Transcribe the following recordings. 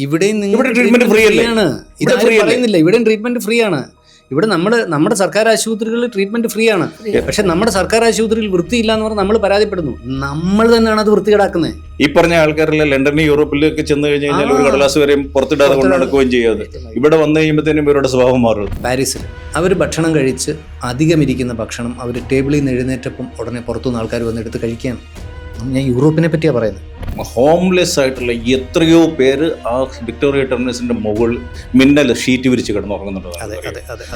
ഇവിടെയും treatment free ആണ്. ഇത് പറയുന്നില്ല, ഇവിടെയും ട്രീറ്റ്മെന്റ് ഫ്രീ ആണ്. ഇവിടെ നമ്മുടെ സർക്കാർ ആശുപത്രികളിൽ ട്രീറ്റ്മെന്റ് ഫ്രീ ആണ്. പക്ഷെ നമ്മുടെ സർക്കാർ ആശുപത്രിയിൽ വൃത്തിയില്ല എന്ന് പറഞ്ഞാൽ നമ്മൾ പരാതിപ്പെടുന്നു. നമ്മൾ തന്നെയാണ് അത് വൃത്തികേടാക്കുന്നത്. ഈ പറഞ്ഞ ആൾക്കാരെല്ലാം ലണ്ടനിൽ യൂറോപ്പിലേക്ക് ചെന്ന് കഴിഞ്ഞാൽ ഒരു കടലാസ് വരെയും പുറത്തിടാതെ കൊണ്ട് നടക്കുകയും ചെയ്യാതെ ഇവിടെ വന്നു കഴിയുമ്പോഴത്തേനും ഇവരുടെ സ്വഭാവം മാറും. പാരീസിൽ അവർ ഭക്ഷണം കഴിച്ച് അധികം ഇരിക്കുന്ന ഭക്ഷണം അവർ ടേബിളിൽ നിന്ന് എഴുന്നേറ്റപ്പം ഉടനെ പുറത്തുനിന്ന് ആൾക്കാർ വന്നെടുത്ത് കഴിക്കുകയാണ്. ഞാൻ യൂറോപ്പിനെ പറ്റിയാണ് പറയുന്നത്. ഹോംലെസ് ആയിട്ടുള്ള എത്രയോ പേര് ആ വിക്ടോറിയ ടെർമിനസിന്റെ മുകളിൽ മിന്നൽ ഷീറ്റ് വിരിച്ച് കിടന്നുറങ്ങുന്നുണ്ട്.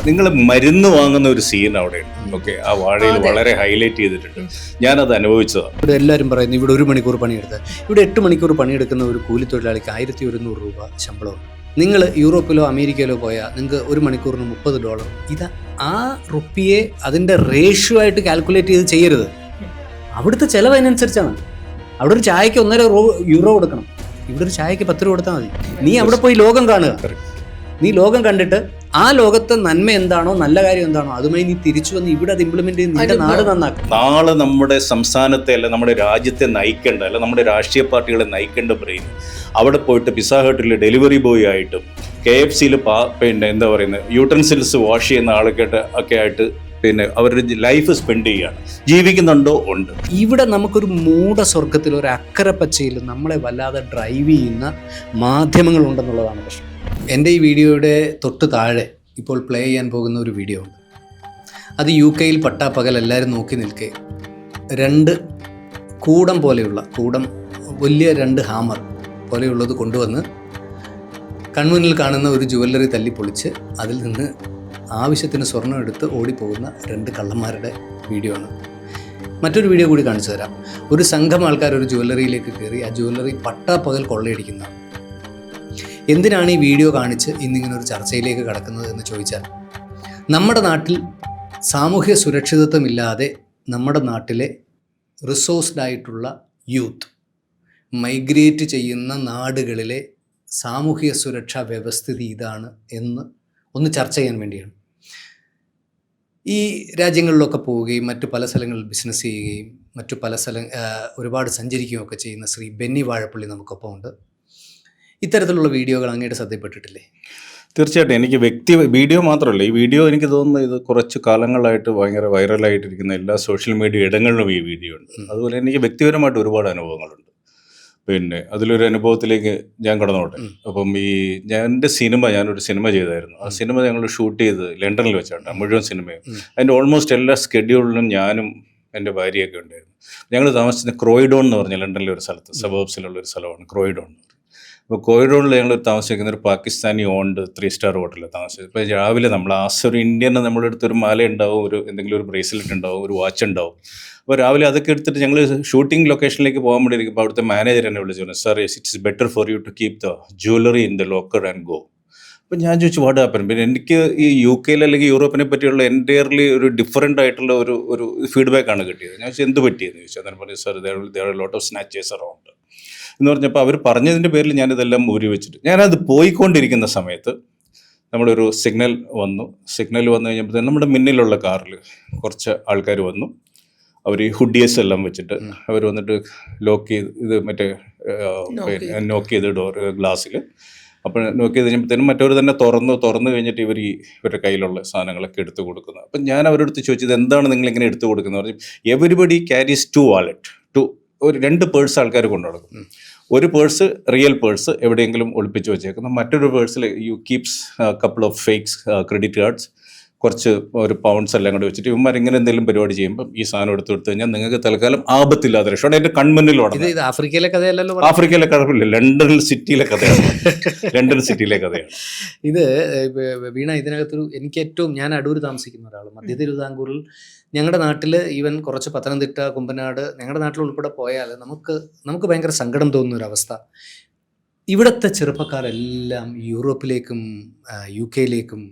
നിങ്ങൾ മരുന്ന് വാങ്ങുന്ന ഒരു സീൻ അവിടെ ഓക്കെ ആ വാഴയിൽ വളരെ ഹൈലൈറ്റ് ചെയ്തിട്ടുണ്ട്. ഞാനത് അനുഭവിച്ചതാണ്. ഇവിടെ എല്ലാവരും പറയുന്നു ഇവിടെ 1 മണിക്കൂർ പണിയെടുത്ത്, ഇവിടെ 8 മണിക്കൂർ പണിയെടുക്കുന്ന ഒരു കൂലിത്തൊഴിലാളിക്ക് 1100 രൂപ ശമ്പളമുണ്ട്. നിങ്ങൾ യൂറോപ്പിലോ അമേരിക്കയിലോ പോയാൽ നിങ്ങൾക്ക് 1 മണിക്കൂറിന് $30. ഇത് ആ റുപ്പിയെ അതിൻ്റെ റേഷ്യോ ആയിട്ട് കാൽക്കുലേറ്റ് ചെയ്ത് ചെയ്യരുത്. അവിടുത്തെ ചിലവ് അതിനനുസരിച്ചാണ്. അവിടെ ഒരു ചായക്ക് €1.5 കൊടുക്കണം, ഇവിടെ ഒരു ചായക്ക് 10 രൂപ കൊടുത്താൽ മതി. നീ അവിടെ പോയി ലോകം കാണുക. നീ ലോകം കണ്ടിട്ട് ആ ലോകത്തെ നന്മ എന്താണോ, നല്ല കാര്യം എന്താണോ അതുമായി നീ തിരിച്ചു വന്ന് ഇവിടെ അത് ഇംപ്ലിമെന്റ് ചെയ്ത് നിന്റെ നാട് നന്നാക്കും. നാളെ നമ്മുടെ സംസ്ഥാനത്തെ അല്ല നമ്മുടെ രാജ്യത്തെ നയിക്കേണ്ട, അല്ല നമ്മുടെ രാഷ്ട്രീയ പാർട്ടികളെ നയിക്കേണ്ട ബ്രെയിൻ അവിടെ പോയിട്ട് പിസ്സ ഹട്ടിൽ ഡെലിവറി ബോയ് ആയിട്ടും KFCയിൽ പിന്നെ എന്താ പറയുന്നത് യൂട്ടൻസിൽസ് വാഷ് ചെയ്യുന്ന ഒക്കെ ആയിട്ട് പിന്നെ അവരുടെ ലൈഫ് സ്പെൻഡ് ചെയ്യുകയാണ്. ജീവിക്കുന്നുണ്ടോ? ഉണ്ട്. ഇവിടെ നമുക്കൊരു മൂഢസ്വർഗത്തിൽ ഒരു അക്കരെ പച്ചയിൽ നമ്മളെ വല്ലാതെ ഡ്രൈവ് ചെയ്യുന്ന മാധ്യമങ്ങൾ ഉണ്ടെന്നുള്ളതാണ് പ്രശ്നം. എൻ്റെ ഈ വീഡിയോയുടെ തൊട്ട് താഴെ ഇപ്പോൾ പ്ലേ ചെയ്യാൻ പോകുന്ന ഒരു വീഡിയോ ഉണ്ട്. അത് UK പട്ടാപ്പകൽ എല്ലാവരും നോക്കി നിൽക്കെ 2 കൂടം പോലെയുള്ള വലിയ 2 ഹാമർ പോലെയുള്ളത് കൊണ്ടുവന്ന് കൺമുന്നിൽ കാണുന്ന ഒരു ജുവല്ലറി തല്ലിപ്പൊളിച്ച് അതിൽ നിന്ന് ആവശ്യത്തിന് സ്വർണ്ണം എടുത്ത് ഓടിപ്പോകുന്ന 2 കള്ളന്മാരുടെ വീഡിയോ ആണ്. മറ്റൊരു വീഡിയോ കൂടി കാണിച്ചു തരാം. ഒരു സംഘം ആൾക്കാർ ഒരു ജുവല്ലറിയിലേക്ക് കയറി ആ ജുവല്ലറി പട്ടാപ്പകൽ കൊള്ളയടിക്കുന്നതാണ്. എന്തിനാണ് ഈ വീഡിയോ കാണിച്ച് ഇന്നിങ്ങനെ ഒരു ചർച്ചയിലേക്ക് കടക്കുന്നത് എന്ന് ചോദിച്ചാൽ, നമ്മുടെ നാട്ടിൽ സാമൂഹ്യ സുരക്ഷിതത്വമില്ലാതെ നമ്മുടെ നാട്ടിലെ റിസോഴ്സ്ഡ് ആയിട്ടുള്ള യൂത്ത് മൈഗ്രേറ്റ് ചെയ്യുന്ന നാടുകളിലെ സാമൂഹ്യ സുരക്ഷാ വ്യവസ്ഥിതി ഇതാണ് എന്ന് ഒന്ന് ചർച്ച ചെയ്യാൻ വേണ്ടിയാണ്. ഈ രാജ്യങ്ങളിലൊക്കെ പോവുകയും മറ്റു പല സ്ഥലങ്ങളിൽ ബിസിനസ് ചെയ്യുകയും മറ്റു ഒരുപാട് സഞ്ചരിക്കുകയും ഒക്കെ ചെയ്യുന്ന ശ്രീ ബെന്നി വാഴപ്പള്ളി നമുക്കൊപ്പം ഉണ്ട്. ഇത്തരത്തിലുള്ള വീഡിയോകൾ അങ്ങയുടെ ശ്രദ്ധയിൽപ്പെട്ടിട്ടില്ലേ? തീർച്ചയായിട്ടും. എനിക്ക് വീഡിയോ മാത്രമല്ല, ഈ വീഡിയോ എനിക്ക് തോന്നുന്നു ഇത് കുറച്ച് കാലങ്ങളായിട്ട് ഭയങ്കര വൈറലായിട്ടിരിക്കുന്ന എല്ലാ സോഷ്യൽ മീഡിയ ഇടങ്ങളിലും ഈ വീഡിയോ ഉണ്ട്. അതുപോലെ എനിക്ക് വ്യക്തിപരമായിട്ട് ഒരുപാട് അനുഭവങ്ങളുണ്ട്. പിന്നെ അതിലൊരു അനുഭവത്തിലേക്ക് ഞാൻ കടന്നോട്ടെ. അപ്പം ഞാനൊരു സിനിമ ചെയ്തായിരുന്നു. ആ സിനിമ ഞങ്ങൾ ഷൂട്ട് ചെയ്ത് ലണ്ടനിൽ വെച്ചാണ് മുഴുവൻ സിനിമയും. അതിൻ്റെ ഓൾമോസ്റ്റ് എല്ലാ സ്കെഡ്യൂളിലും ഞാനും എൻ്റെ ഭാര്യയൊക്കെ ഉണ്ടായിരുന്നു. ഞങ്ങൾ താമസിച്ചത് ക്രോയിഡോൺ എന്ന് പറഞ്ഞ ലണ്ടനിലെ ഒരു സ്ഥലത്ത്, സബർബ്സിലുള്ള ഒരു സ്ഥലമാണ് ക്രോയിഡോൺ. അപ്പോൾ കോറിഡോണിൽ ഞങ്ങൾ താമസിക്കുന്ന ഒരു പാകിസ്ഥാനി ഓൺഡ് 3 സ്റ്റാർ ഹോട്ടലിൽ താമസിച്ചത്. ഇപ്പോൾ രാവിലെ നമ്മൾ ഒരു ഇന്ത്യൻ നമ്മുടെ അടുത്തൊരു മാല ഉണ്ടാവും, എന്തെങ്കിലും ഒരു ബ്രേസ്ലെറ്റ് ഉണ്ടാവും, ഒരു വാച്ച് ഉണ്ടാവും. അപ്പോൾ രാവിലെ അതൊക്കെ എടുത്തിട്ട് ഞങ്ങൾ ഷൂട്ടിംഗ് ലൊക്കേഷനിലേക്ക് പോകാൻ വേണ്ടി ഇരിക്കുമ്പോൾ അവിടുത്തെ മാനേജർ എന്നെ വിളിച്ചു പറഞ്ഞു, sir it's better for you to keep the jewellery in the locker and go. അപ്പം ഞാൻ ചോദിച്ചു വാട്ട് ഹാപ്പൻ. പിന്നെ എനിക്ക് ഈ UK അല്ലെങ്കിൽ യൂറോപ്പിനെ പറ്റിയുള്ള എൻ്റയർലി ഒരു ഡിഫറൻ്റ് ആയിട്ടുള്ള ഒരു ഫീഡ്ബാക്കാണ് കിട്ടിയത്. ഞാൻ ചോദിച്ചു എന്ത് പറ്റിയെന്ന് ചോദിച്ചു. അന്നേരം പറഞ്ഞു, sir there are a lot of snatches around എന്ന് പറഞ്ഞപ്പോൾ അവർ പറഞ്ഞതിൻ്റെ പേരിൽ ഞാനിതെല്ലാം ഊരി വെച്ചിട്ട് ഞാനത് പോയിക്കൊണ്ടിരിക്കുന്ന സമയത്ത് നമ്മുടെ ഒരു സിഗ്നൽ വന്നു കഴിഞ്ഞപ്പോഴത്തേക്കും നമ്മുടെ മുന്നിലുള്ള കാറിൽ കുറച്ച് ആൾക്കാർ വന്നു. അവർ ഈ ഹുഡിയസ് എല്ലാം വെച്ചിട്ട് അവർ വന്നിട്ട് ലോക്ക് ചെയ്ത് ഡോർ ഗ്ലാസ്സിൽ. അപ്പോൾ നോക്കി ചെയ്ത് കഴിഞ്ഞപ്പോഴത്തേനും മറ്റവർ തന്നെ തുറന്നു കഴിഞ്ഞിട്ട് ഇവരുടെ കയ്യിലുള്ള സാധനങ്ങളൊക്കെ എടുത്തു കൊടുക്കുന്നത്. അപ്പം ഞാൻ അവരുടെ അടുത്ത് ചോദിച്ചത് എന്താണ് നിങ്ങളിങ്ങനെ എടുത്തു കൊടുക്കുന്നത് പറഞ്ഞു. എവരിബഡി ക്യാരീസ് 2 വാലറ്റ്, ഒരു 2 പേഴ്സ് ആൾക്കാർ കൊണ്ടു നടക്കും. ഒരു പേഴ്സ് റിയൽ പേഴ്സ് എവിടെയെങ്കിലും ഒളിപ്പിച്ച് വെച്ചേക്കുന്നു, മറ്റൊരു പേഴ്സിൽ you keeps couple of fakes credit cards, കുറച്ച് ഒരു പൗണ്ട്സ് എല്ലാം കൂടെ വെച്ചിട്ട് ഇവന്മാർ ഇങ്ങനെ എന്തെങ്കിലും പരിപാടി ചെയ്യുമ്പോൾ ഈ സാധനം എടുത്തു കഴിഞ്ഞാൽ നിങ്ങൾക്ക് തൽക്കാലം ആപത്തില്ലാതെ രക്ഷമാണ്. എൻ്റെ കൺമുന്നിലാണ്. ആഫ്രിക്കയിലെ കഥയല്ലല്ലോ, ആഫ്രിക്കയിലെ കഥയില്ല, ലണ്ടൻ സിറ്റിയിലെ കഥയാണ്. ഇത് വീണ ഇതിനകത്തൊരു ഞാൻ അടൂർ താമസിക്കുന്ന ഒരാൾ, മധ്യ തിരുവിതാംകൂറിൽ ഞങ്ങളുടെ നാട്ടിൽ ഈവൻ കുറച്ച് പത്തനംതിട്ട, കുമ്പനാട്, ഞങ്ങളുടെ നാട്ടിൽ ഉൾപ്പെടെ പോയാൽ നമുക്ക് ഭയങ്കര സങ്കടം തോന്നുന്ന ഒരവസ്ഥ. ഇവിടുത്തെ ചെറുപ്പക്കാരെല്ലാം യൂറോപ്പിലേക്കും UK-യിലേക്കും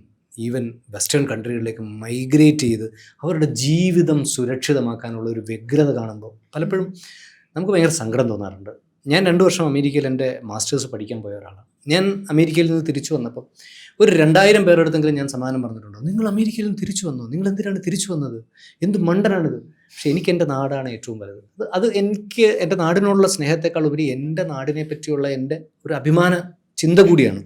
ഈവൻ വെസ്റ്റേൺ കൺട്രികളിലേക്ക് മൈഗ്രേറ്റ് ചെയ്ത് അവരുടെ ജീവിതം സുരക്ഷിതമാക്കാനുള്ള ഒരു വ്യഗ്രത കാണുമ്പോൾ പലപ്പോഴും നമുക്ക് ഭയങ്കര സങ്കടം തോന്നാറുണ്ട്. ഞാൻ 2 വർഷം അമേരിക്കയിൽ എൻ്റെ മാസ്റ്റേഴ്സ് പഠിക്കാൻ പോയ ഒരാളാണ്. ഞാൻ അമേരിക്കയിൽ നിന്ന് തിരിച്ചു വന്നപ്പോൾ ഒരു 2000 പേരെടുത്തെങ്കിലും ഞാൻ സമാധാനം പറഞ്ഞിട്ടുണ്ടോ, നിങ്ങൾ അമേരിക്കയിൽ നിന്ന് തിരിച്ചു വന്നോ, നിങ്ങൾ എന്തിനാണ് തിരിച്ചു വന്നത്, എന്ത് മണ്ടനാണിത്. പക്ഷെ എനിക്ക് എൻ്റെ നാടാണ് ഏറ്റവും വലുത്. അത് എനിക്ക് എൻ്റെ നാടിനോടുള്ള സ്നേഹത്തെക്കാൾ ഉപരി എൻ്റെ നാടിനെ പറ്റിയുള്ള എൻ്റെ ഒരു അഭിമാന ചിന്ത കൂടിയാണ്.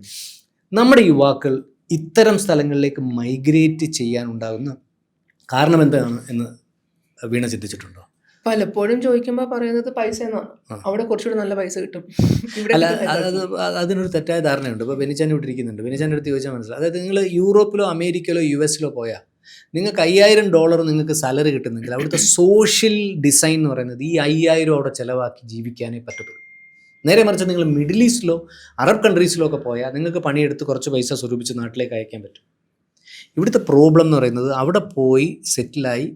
നമ്മുടെ യുവാക്കൾ ഇത്തരം സ്ഥലങ്ങളിലേക്ക് മൈഗ്രേറ്റ് ചെയ്യാനുണ്ടാകുന്ന കാരണം എന്താണ് എന്ന് വീണ ചിന്തിച്ചിട്ടുണ്ടോ? പലപ്പോഴും ചോദിക്കുമ്പോൾ പറയുന്നത് പൈസ എന്നാണ്. അവിടെ കുറച്ചുകൂടി നല്ല പൈസ കിട്ടും. ഇവിടെ അല്ല, കിട്ടുന്ന അതിനൊരു തെറ്റായ ധാരണയുണ്ട്. ഇപ്പോൾ ബെനിച്ചാൻ ഇവിടെ ഇരിക്കുന്നുണ്ട്. ബെനിച്ചാൻ്റെ അടുത്ത് ചോദിച്ചാൽ മനസ്സിലാവും. അതായത് നിങ്ങൾ യൂറോപ്പിലോ അമേരിക്കയിലോ US പോയാൽ നിങ്ങൾക്ക് $5000 നിങ്ങൾക്ക് സാലറി കിട്ടുന്നെങ്കിൽ അവിടുത്തെ സോഷ്യൽ ഡിസൈൻ എന്ന് പറയുന്നത് ഈ 5000 അവിടെ ചിലവാക്കി ജീവിക്കാനേ പറ്റത്തുള്ളൂ. നേരെ മറിച്ച് നിങ്ങൾ മിഡിൽ ഈസ്റ്റിലോ അറബ് കൺട്രീസിലോ ഒക്കെ പോയാൽ നിങ്ങൾക്ക് പണിയെടുത്ത് കുറച്ച് പൈസ സ്വരൂപിച്ച് നാട്ടിലേക്ക് അയക്കാൻ പറ്റും. ഇവിടുത്തെ പ്രോബ്ലം എന്ന് പറയുന്നത് അവിടെ പോയി സെറ്റിലായി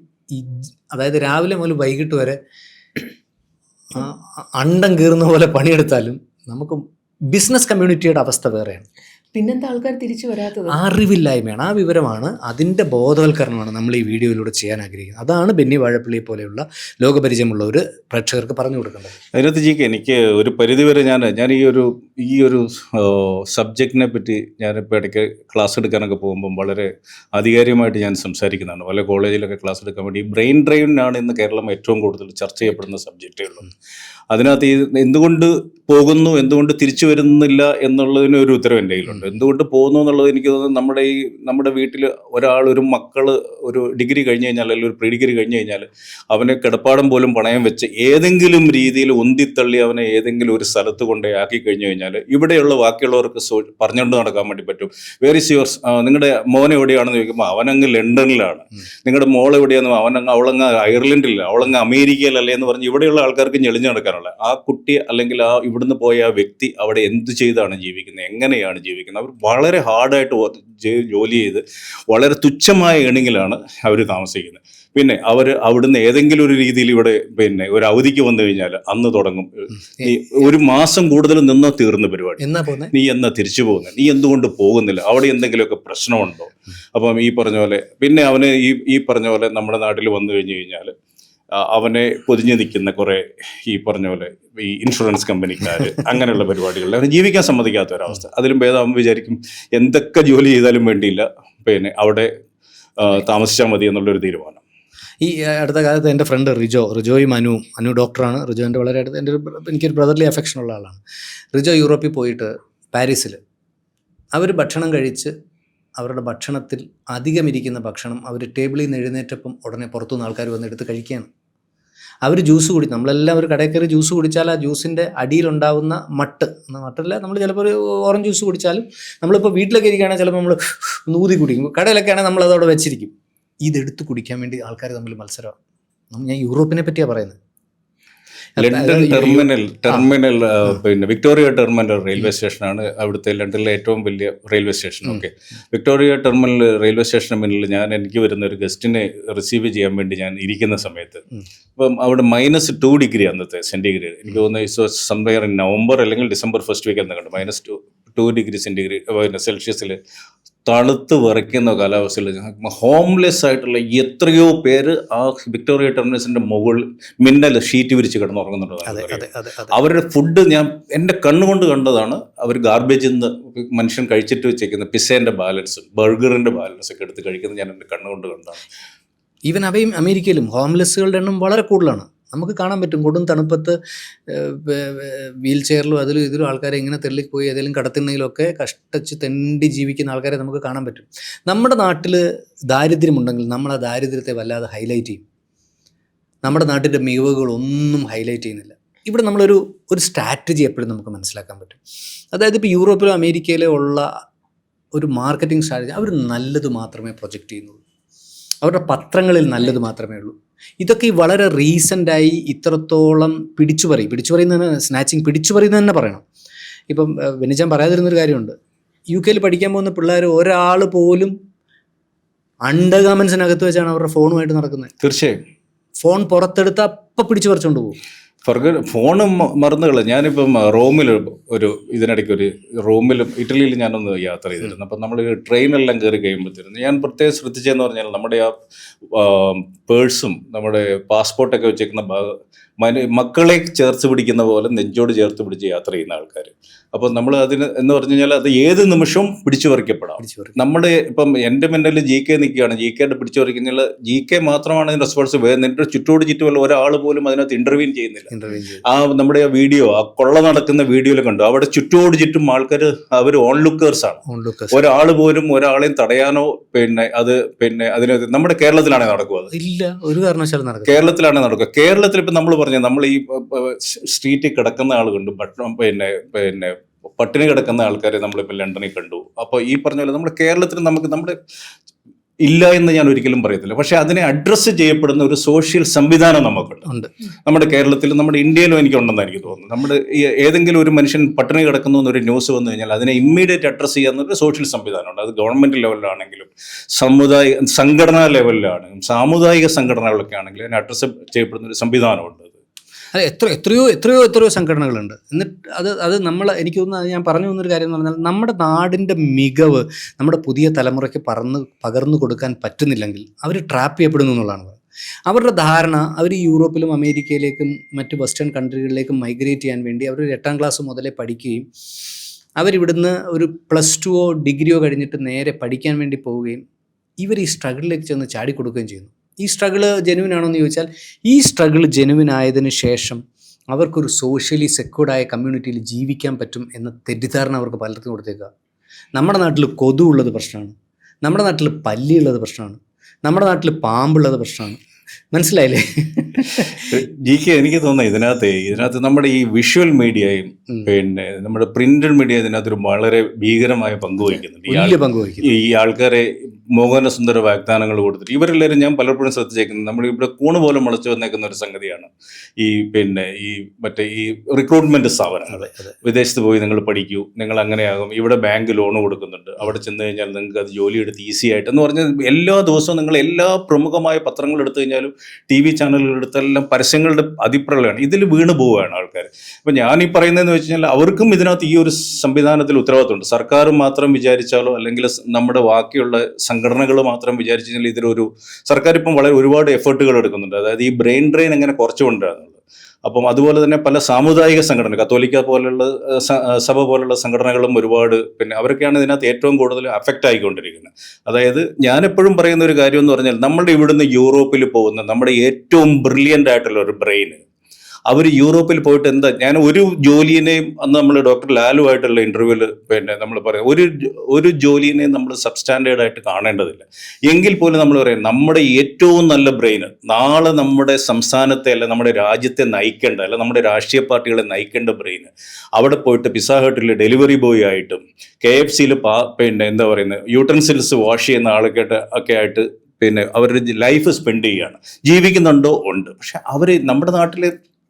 അതായത് രാവിലെ മുതൽ വൈകിട്ട് വരെ അണ്ടം കീറുന്ന പോലെ പണിയെടുത്താലും നമുക്ക് ബിസിനസ് കമ്മ്യൂണിറ്റിയുടെ അവസ്ഥ വേറെയാണ്. പിന്നെന്താ ആൾക്കാർ തിരിച്ചു വരാത്തത്? അറിവില്ലായ്മയാണ്. ആ വിവരമാണ്, അതിൻ്റെ ബോധവൽക്കരണമാണ് നമ്മൾ ഈ വീഡിയോയിലൂടെ ചെയ്യാൻ ആഗ്രഹിക്കുന്നത്. അതാണ് ബെന്നി വാഴപ്പള്ളിയെ പോലെയുള്ള ലോകപരിചയമുള്ള ഒരു പ്രേക്ഷകർക്ക് പറഞ്ഞു കൊടുക്കേണ്ടത്. അതിനകത്ത് ജിക്ക് എനിക്ക് ഒരു പരിധിവരെ ഞാൻ ഈ ഒരു സബ്ജക്റ്റിനെ പറ്റി ഞാനിപ്പോൾ ഇടയ്ക്ക് ക്ലാസ് എടുക്കാനൊക്കെ പോകുമ്പം വളരെ ആധികാരികമായിട്ട് ഞാൻ സംസാരിക്കുന്നതാണ്. പല കോളേജിലൊക്കെ ക്ലാസ് എടുക്കാൻ വേണ്ടി ബ്രെയിൻ ഡ്രെയിനാണ് ഇന്ന് കേരളം ഏറ്റവും കൂടുതൽ ചർച്ച ചെയ്യപ്പെടുന്ന സബ്ജക്റ്റുകളും. അതിനകത്ത് എന്തുകൊണ്ട് പോകുന്നു, എന്തുകൊണ്ട് തിരിച്ചു വരുന്നില്ല എന്നുള്ളതിന് ഒരു ഉത്തരവ് എൻ്റെ കയ്യിലുണ്ട്. എന്തുകൊണ്ട് പോകുന്നു എന്നുള്ളത് എനിക്ക് തോന്നുന്നു നമ്മുടെ വീട്ടിൽ ഒരു മക്കൾ ഒരു ഡിഗ്രി കഴിഞ്ഞ് കഴിഞ്ഞാൽ അല്ലെങ്കിൽ ഒരു പ്രീ ഡിഗ്രി കഴിഞ്ഞ് കഴിഞ്ഞാൽ അവനെ കിടപ്പാടം പോലും പണയം വെച്ച് ഏതെങ്കിലും രീതിയിൽ ഉന്തിത്തള്ളി അവനെ ഏതെങ്കിലും ഒരു സ്ഥലത്ത് കൊണ്ടേ ആക്കി കഴിഞ്ഞു കഴിഞ്ഞാൽ ഇവിടെയുള്ള ബാക്കിയുള്ളവർക്ക് പറഞ്ഞുകൊണ്ട് നടക്കാൻ വേണ്ടി പറ്റും. വേർ ഇസ് യുവർ, നിങ്ങളുടെ മോൻ എവിടെയാണെന്ന് ചോദിക്കുമ്പോൾ അവനങ്ങ് ലണ്ടനിലാണ്, നിങ്ങളുടെ മോൾ എവിടെയാണെന്ന് അവളങ്ങ് അയർലൻഡില്ല, അവളങ്ങ് അമേരിക്കയിലല്ലേ എന്ന് പറഞ്ഞ് ഇവിടെയുള്ള ആൾക്കാർക്ക് ഞെളിഞ്ഞു നടക്കാനുള്ള ആ കുട്ടി അല്ലെങ്കിൽ ഇവിടുന്ന് പോയ ആ വ്യക്തി അവിടെ എന്ത് ചെയ്താണ് ജീവിക്കുന്നത്, എങ്ങനെയാണ് ജീവിക്കുന്നത്. അവർ വളരെ ഹാർഡായിട്ട് ജോലി ചെയ്ത് വളരെ തുച്ഛമായ ഏണിങ്ങിലാണ് അവർ താമസിക്കുന്നത്. പിന്നെ അവർ അവിടുന്ന് ഏതെങ്കിലും ഒരു രീതിയിൽ ഇവിടെ ഒരു അവധിക്ക് വന്നു കഴിഞ്ഞാൽ അന്ന് തുടങ്ങും, നീ ഒരു മാസം കൂടുതൽ നിന്നോ തീർന്ന പരിപാടി, നീ എന്നാ തിരിച്ചു പോകുന്നത്, നീ എന്തുകൊണ്ട് പോകുന്നില്ല, അവിടെ എന്തെങ്കിലുമൊക്കെ പ്രശ്നമുണ്ടോ. അപ്പം ഈ പറഞ്ഞ പോലെ പിന്നെ അവന് ഈ പറഞ്ഞ പോലെ നമ്മുടെ നാട്ടിൽ വന്നു കഴിഞ്ഞു കഴിഞ്ഞാൽ അവനെ പൊതിഞ്ഞു നിൽക്കുന്ന കുറെ ഈ പറഞ്ഞ പോലെ ഈ ഇൻഷുറൻസ് കമ്പനിക്കാർ അങ്ങനെയുള്ള പരിപാടികളിൽ അവന് ജീവിക്കാൻ സമ്മതിക്കാത്ത ഒരവസ്ഥ. അതിലും ഭേദം അവൻ വിചാരിക്കും എന്തൊക്കെ ജോലി ചെയ്താലും വേണ്ടിയില്ല, അവിടെ താമസിച്ചാൽ മതി എന്നുള്ളൊരു തീരുമാനം. ഈ അടുത്ത കാലത്ത് എൻ്റെ ഫ്രണ്ട് റിജോയും അനു ഡോക്ടറാണ്. റിജോ എൻ്റെ വളരെ അടുത്ത് എനിക്കൊരു ബ്രദർലി അഫെക്ഷൻ ഉള്ള ആളാണ്. റിജോ യൂറോപ്പിൽ പോയിട്ട് പാരീസിൽ അവർ ഭക്ഷണം കഴിച്ച് അവരുടെ ഭക്ഷണത്തിൽ അധികമിരിക്കുന്ന ഭക്ഷണം അവർ ടേബിളിൽ നിന്ന് എഴുന്നേറ്റപ്പം ഉടനെ പുറത്തുനിന്ന് ആൾക്കാർ വന്നെടുത്ത് കഴിക്കുകയാണ്. അവർ ജ്യൂസ് നമ്മളെല്ലാം ഒരു കടയിൽ കയറി ജ്യൂസ് കുടിച്ചാൽ ആ ജ്യൂസിൻ്റെ അടിയിലുണ്ടാവുന്ന മട്ടല്ല, നമ്മൾ ചിലപ്പോൾ ഒരു ഓറഞ്ച് ജ്യൂസ് കുടിച്ചാലും നമ്മളിപ്പോൾ വീട്ടിലൊക്കെ ഇരിക്കുകയാണെങ്കിൽ ചിലപ്പോൾ നമ്മൾ നൂതി കുടിക്കും, കടയിലൊക്കെ ആണെങ്കിൽ നമ്മളതവിടെ വെച്ചിരിക്കും. ഇതെടുത്ത് കുടിക്കാൻ വേണ്ടി ആൾക്കാർ തമ്മിൽ മത്സരമാണ്. ഞാൻ യൂറോപ്പിനെ പറ്റിയാണ് പറയുന്നത്. ലണ്ടൻ ടെർമിനൽ പിന്നെ വിക്ടോറിയ ടെർമിനൽ റെയിൽവേ സ്റ്റേഷനാണ് അവിടുത്തെ ലണ്ടനിലെ ഏറ്റവും വലിയ railway station. Okay, Victoria terminal railway സ്റ്റേഷന് മുന്നിൽ എനിക്ക് വരുന്ന ഒരു ഗസ്റ്റിനെ റിസീവ് ചെയ്യാൻ വേണ്ടി ഞാൻ ഇരിക്കുന്ന സമയത്ത് ഇപ്പം അവിടെ -2 ഡിഗ്രി അന്നത്തെ സെൻറ്റിഗ്രേഡ്. എനിക്ക് തോന്നുന്നു സംവെയർ ഇൻ നവംബർ അല്ലെങ്കിൽ ഡിസംബർ ഫസ്റ്റ് വീക്ക് എന്ന് കണ്ടു. -2 ഡിഗ്രി സെൻറ്റിഗ്രേഡ് സെൽഷ്യസിൽ തണുത്ത് വിറയ്ക്കുന്ന കാലാവസ്ഥയിൽ ഹോംലെസ് ആയിട്ടുള്ള എത്രയോ പേര് ആ വിക്ടോറിയ ടെർമിനസിന്റെ മുകളിൽ മിന്നൽ ഷീറ്റ് വിരിച്ച് കിടന്നുറങ്ങുന്നുണ്ട്. അവരുടെ ഫുഡ് ഞാൻ എൻ്റെ കണ്ണുകൊണ്ട് കണ്ടതാണ്. അവർ ഗാർബേജിൽ നിന്ന് മനുഷ്യൻ കഴിച്ചിട്ട് വെച്ചേക്കുന്ന പിസ്സേൻ്റെ ബാലൻസ്, ബർഗറിൻ്റെ ബാലൻസ് ഒക്കെ എടുത്ത് കഴിക്കുന്നത് ഞാൻ എൻ്റെ കണ്ണുകൊണ്ട് കണ്ടതാണ്. ഈവൻ അവയും അമേരിക്കയിലും ഹോംലെസ്സുകളുടെ എണ്ണം വളരെ കൂടുതലാണ്. നമുക്ക് കാണാൻ പറ്റും. കൊടും തണുപ്പത്ത് വീൽ ചെയറിലും ഇതിലും ആൾക്കാരെ ഇങ്ങനെ തെള്ളിപ്പോയി ഏതെങ്കിലും കടത്തിണ്ണയിലൊക്കെ കഷ്ടച്ച് തെണ്ടി ജീവിക്കുന്ന ആൾക്കാരെ നമുക്ക് കാണാൻ പറ്റും. നമ്മുടെ നാട്ടിൽ ദാരിദ്ര്യമുണ്ടെങ്കിൽ നമ്മൾ ആ ദാരിദ്ര്യത്തെ വല്ലാതെ ഹൈലൈറ്റ് ചെയ്യും. നമ്മുടെ നാട്ടിൻ്റെ മികവുകളൊന്നും ഹൈലൈറ്റ് ചെയ്യുന്നില്ല. ഇവിടെ നമ്മളൊരു സ്ട്രാറ്റജി എപ്പോഴും നമുക്ക് മനസ്സിലാക്കാൻ പറ്റും. അതായത് ഇപ്പോൾ യൂറോപ്പിലോ അമേരിക്കയിലോ ഉള്ള ഒരു മാർക്കറ്റിംഗ് സ്ട്രാറ്റജി, അവർ നല്ലത് മാത്രമേ പ്രൊജക്റ്റ് ചെയ്യുന്നുള്ളൂ. അവരുടെ പത്രങ്ങളിൽ നല്ലത് മാത്രമേ ഉള്ളൂ. ഇതൊക്കെ വളരെ റീസെൻ്റായി ഇത്രത്തോളം പിടിച്ചുപറിയുന്ന സ്നാച്ചിങ് പിടിച്ചുപറിയുന്നത് തന്നെ പറയണം. ഇപ്പം ബെന്നിച്ചാൻ പറയാതിരുന്നൊരു കാര്യമുണ്ട്. UK പഠിക്കാൻ പോകുന്ന പിള്ളേർ ഒരാൾ പോലും അണ്ടർഗാർമെൻസിനകത്ത് വെച്ചാണ് അവരുടെ ഫോണുമായിട്ട് നടക്കുന്നത്. തീർച്ചയായും ഫോൺ പുറത്തെടുത്ത് അപ്പം പിടിച്ചു പറിച്ചുകൊണ്ട് പോകും. ഫോണ് മറന്നുകള. ഞാനിപ്പം ഇതിനിടയ്ക്ക് റോമിലും ഇറ്റലിയിൽ ഞാനൊന്ന് യാത്ര ചെയ്തിരുന്നു. അപ്പം നമ്മൾ ട്രെയിനെല്ലാം കയറി കഴിയുമ്പോഴത്തേനും ഞാൻ പ്രത്യേകം ശ്രദ്ധിച്ചതെന്ന് പറഞ്ഞാൽ നമ്മുടെ ആ പേഴ്സും നമ്മുടെ പാസ്പോർട്ടൊക്കെ വെച്ചേക്കുന്ന മക്കളെ ചേർത്ത് പിടിക്കുന്ന പോലെ നെഞ്ചോട് ചേർത്ത് പിടിച്ച് യാത്ര ചെയ്യുന്ന ആൾക്കാർ. അപ്പം നമ്മൾ അതിന് എന്ന് പറഞ്ഞു കഴിഞ്ഞാൽ അത് ഏത് നിമിഷവും പിടിച്ചു പറിക്കപ്പെടാം. നമ്മുടെ ഇപ്പം എൻ്റെ മുന്നിൽ GK നിൽക്കുകയാണ്, GKയുടെ പിടിച്ചു പറിക്കുന്നില്ല. GK മാത്രമാണ് അതിന് റെസ്പോൺസിബിൾ. നിന്റെ ചുറ്റുമുള്ള ഒരാൾ പോലും അതിനകത്ത് ഇന്റർവ്യൂ ചെയ്യുന്നില്ല. ഇന്റർവ്യൂ ചെയ്തു. നമ്മുടെ ആ വീഡിയോ, ആ കൊള്ള നടക്കുന്ന വീഡിയോയിൽ കണ്ടു. അവിടെ ചുറ്റും ആൾക്കാർ അവർ ഓൺ ലുക്കേഴ്സ് ആണ്. ഒരാൾ പോലും ഒരാളെയും തടയാനോ അതിന് നമ്മുടെ കേരളത്തിലാണേ നടക്കുക. അത് ഇല്ല, ഒരു കാരണവശാലും നടക്കുക. കേരളത്തിലാണ് നടക്കുക. കേരളത്തിൽ ഇപ്പം നമ്മൾ പറഞ്ഞ നമ്മൾ ഈ സ്ട്രീറ്റിൽ കിടക്കുന്ന ആളുണ്ട്, പട്ടിണി കിടക്കുന്ന ആൾക്കാരെ നമ്മളിപ്പോൾ ലണ്ടനിൽ കണ്ടു. അപ്പോൾ ഈ പറഞ്ഞ പോലെ നമ്മുടെ കേരളത്തിൽ നമ്മുടെ ഇല്ല എന്ന് ഞാൻ ഒരിക്കലും പറയത്തില്ല. പക്ഷെ അതിനെ അഡ്രസ്സ് ചെയ്യപ്പെടുന്ന ഒരു സോഷ്യൽ സംവിധാനം നമുക്കുണ്ട്. നമ്മുടെ കേരളത്തിലും നമ്മുടെ ഇന്ത്യയിലും എനിക്കുണ്ടെന്ന് എനിക്ക് തോന്നുന്നു. നമ്മുടെ ഏതെങ്കിലും ഒരു മനുഷ്യൻ പട്ടിണി കിടക്കുന്നു എന്നൊരു ന്യൂസ് വന്നു കഴിഞ്ഞാൽ അതിനെ ഇമ്മീഡിയറ്റ് അഡ്രസ്സ് ചെയ്യാവുന്ന ഒരു സോഷ്യൽ സംവിധാനമുണ്ട്. അത് ഗവൺമെന്റ് ലെവലിലാണെങ്കിലും സംഘടനാ ലെവലിലാണെങ്കിലും സാമുദായിക സംഘടനകളൊക്കെ ആണെങ്കിലും അതിനെ അഡ്രസ്സ് ചെയ്യപ്പെടുന്ന ഒരു സംവിധാനമുണ്ട്. അത് എത്രയോ സംഘടനകളുണ്ട്. എന്നിട്ട് അത് എനിക്ക് തോന്നുന്നത്, ഞാൻ പറഞ്ഞു പോകുന്നൊരു കാര്യം എന്ന് പറഞ്ഞാൽ, നമ്മുടെ നാടിൻ്റെ മികവ് നമ്മുടെ പുതിയ തലമുറയ്ക്ക് പകർന്നു കൊടുക്കാൻ പറ്റുന്നില്ലെങ്കിൽ അവർ ട്രാപ്പ് ചെയ്യപ്പെടുന്നു എന്നുള്ളതാണ്. അവരുടെ ധാരണ അവർ യൂറോപ്പിലും അമേരിക്കയിലേക്കും മറ്റ് വെസ്റ്റേൺ കൺട്രികളിലേക്കും മൈഗ്രേറ്റ് ചെയ്യാൻ വേണ്ടി അവർ 8ാം ക്ലാസ് മുതലേ പഠിക്കുകയും അവരിവിടുന്ന് ഒരു +2 ഡിഗ്രിയോ കഴിഞ്ഞിട്ട് നേരെ പഠിക്കാൻ വേണ്ടി പോവുകയും ഇവർ ഈ സ്ട്രഗിളിലേക്ക് ചെന്ന് ചാടിക്കൊടുക്കുകയും ചെയ്യുന്നു. ഈ സ്ട്രഗിള് ജെനുവിൻ ആണോ എന്ന് ചോദിച്ചാൽ, ഈ സ്ട്രഗിൾ ജെനുവിൻ ആയതിനു ശേഷം അവർക്കൊരു സോഷ്യലി സെക്യൂർഡായ കമ്മ്യൂണിറ്റിയിൽ ജീവിക്കാൻ പറ്റും എന്ന തെറ്റിദ്ധാരണ അവർക്ക് പലർക്കും കൊടുത്തേക്കുക. നമ്മുടെ നാട്ടിൽ കൊതു ഉള്ളത് പ്രശ്നമാണ്, നമ്മുടെ നാട്ടിൽ പല്ലിയുള്ളത് പ്രശ്നമാണ്, നമ്മുടെ നാട്ടിൽ പാമ്പുള്ളത് പ്രശ്നമാണ്. മനസ്സിലായില്ലേ? എനിക്ക് തോന്നുന്നത് ഇതിനകത്ത് നമ്മുടെ ഈ വിഷ്വൽ മീഡിയയും നമ്മുടെ പ്രിന്റഡ് മീഡിയ ഇതിനകത്തൊരു വളരെ ഭീകരമായ പങ്ക് വഹിക്കുന്നുണ്ട്. ഈ ആൾക്കാരെ മോഹനസുന്ദര വാഗ്ദാനങ്ങൾ കൊടുത്തിട്ട് ഇവരെല്ലാവരും ഞാൻ പലപ്പോഴും ശ്രദ്ധിച്ചേക്കുന്നത് നമ്മളിവിടെ കൂണ് പോലെ മുളച്ചു വന്നേക്കുന്ന ഒരു സംഗതിയാണ് ഈ റിക്രൂട്ട്മെന്റ് സ്ഥാപനങ്ങൾ. വിദേശത്ത് പോയി നിങ്ങൾ പഠിക്കൂ, നിങ്ങൾ അങ്ങനെയാകും, ഇവിടെ ബാങ്ക് ലോൺ കൊടുക്കുന്നുണ്ട്, അവിടെ ചെന്ന് കഴിഞ്ഞാൽ നിങ്ങൾക്ക് അത് ജോലിയെടുത്ത് ഈസി ആയിട്ട് എന്ന് പറഞ്ഞാൽ എല്ലാ ദിവസവും നിങ്ങൾ എല്ലാ പ്രമുഖമായ പത്രങ്ങൾ എടുത്തു കഴിഞ്ഞാലും TV ചാനലുകൾ എടുത്തെല്ലാം പരസ്യങ്ങളുടെ അതിപ്രളയമാണ്. ഇതിൽ വീണ് പോവുകയാണ് ആൾക്കാർ. അപ്പം ഞാൻ ഈ പറയുന്നതെന്ന് വെച്ച് കഴിഞ്ഞാൽ അവർക്കും ഇതിനകത്ത് ഈ ഒരു സംവിധാനത്തിൽ ഉത്തരവാദിത്തമുണ്ട്. സർക്കാർ മാത്രം വിചാരിച്ചാലോ അല്ലെങ്കിൽ നമ്മുടെ ബാക്കിയുള്ള സംഘടനകൾ മാത്രം വിചാരിച്ചു കഴിഞ്ഞാൽ ഇതിലൊരു സർക്കാർ ഇപ്പം ഒരുപാട് എഫേർട്ടുകൾ എടുക്കുന്നുണ്ട്. അതായത് ഈ ബ്രെയിൻ ഡ്രെയിൻ എങ്ങനെ കുറച്ചുകൊണ്ടുവരുന്നത്. അപ്പം അതുപോലെ തന്നെ പല സാമുദായിക സംഘടന, കത്തോലിക്ക പോലുള്ള സഭ പോലുള്ള സംഘടനകളും ഒരുപാട് അവരൊക്കെയാണ് ഇതിനകത്ത് ഏറ്റവും കൂടുതൽ അഫക്റ്റ് ആയിക്കൊണ്ടിരിക്കുന്നത്. അതായത് ഞാൻ എപ്പോഴും പറയുന്ന ഒരു കാര്യം എന്ന് പറഞ്ഞാൽ നമ്മുടെ ഇവിടുന്ന് യൂറോപ്പിൽ പോകുന്ന നമ്മുടെ ഏറ്റവും ബ്രില്യൻ്റ് ആയിട്ടുള്ള ഒരു ബ്രെയിന് അവർ യൂറോപ്പിൽ പോയിട്ട് ഞാൻ ഒരു ജോലിനെയും അന്ന് നമ്മൾ ഡോക്ടർ ലാലുവായിട്ടുള്ള ഇന്റർവ്യൂവിൽ നമ്മൾ പറയാം ഒരു ജോലിനെയും നമ്മൾ സബ്സ്റ്റാൻഡേർഡ് ആയിട്ട് കാണേണ്ടതില്ല. എങ്കിൽ പോലും നമ്മൾ പറയാം നമ്മുടെ ഏറ്റവും നല്ല ബ്രെയിന് നാളെ നമ്മുടെ സംസ്ഥാനത്തെ അല്ല നമ്മുടെ രാജ്യത്തെ നയിക്കേണ്ട അല്ല നമ്മുടെ രാഷ്ട്രീയ പാർട്ടികളെ നയിക്കേണ്ട ബ്രെയിന് അവിടെ പോയിട്ട് പിസ്സ ഹട്ടിൽ ഡെലിവറി ബോയ് ആയിട്ടും KFCയിൽ യൂട്ടൻസിൽസ് വാഷ് ചെയ്യുന്ന ഒക്കെ ആയിട്ട് അവരുടെ ലൈഫ് സ്പെൻഡ് ചെയ്യുകയാണ്. ജീവിക്കുന്നുണ്ടോ? ഉണ്ട്. പക്ഷെ അവർ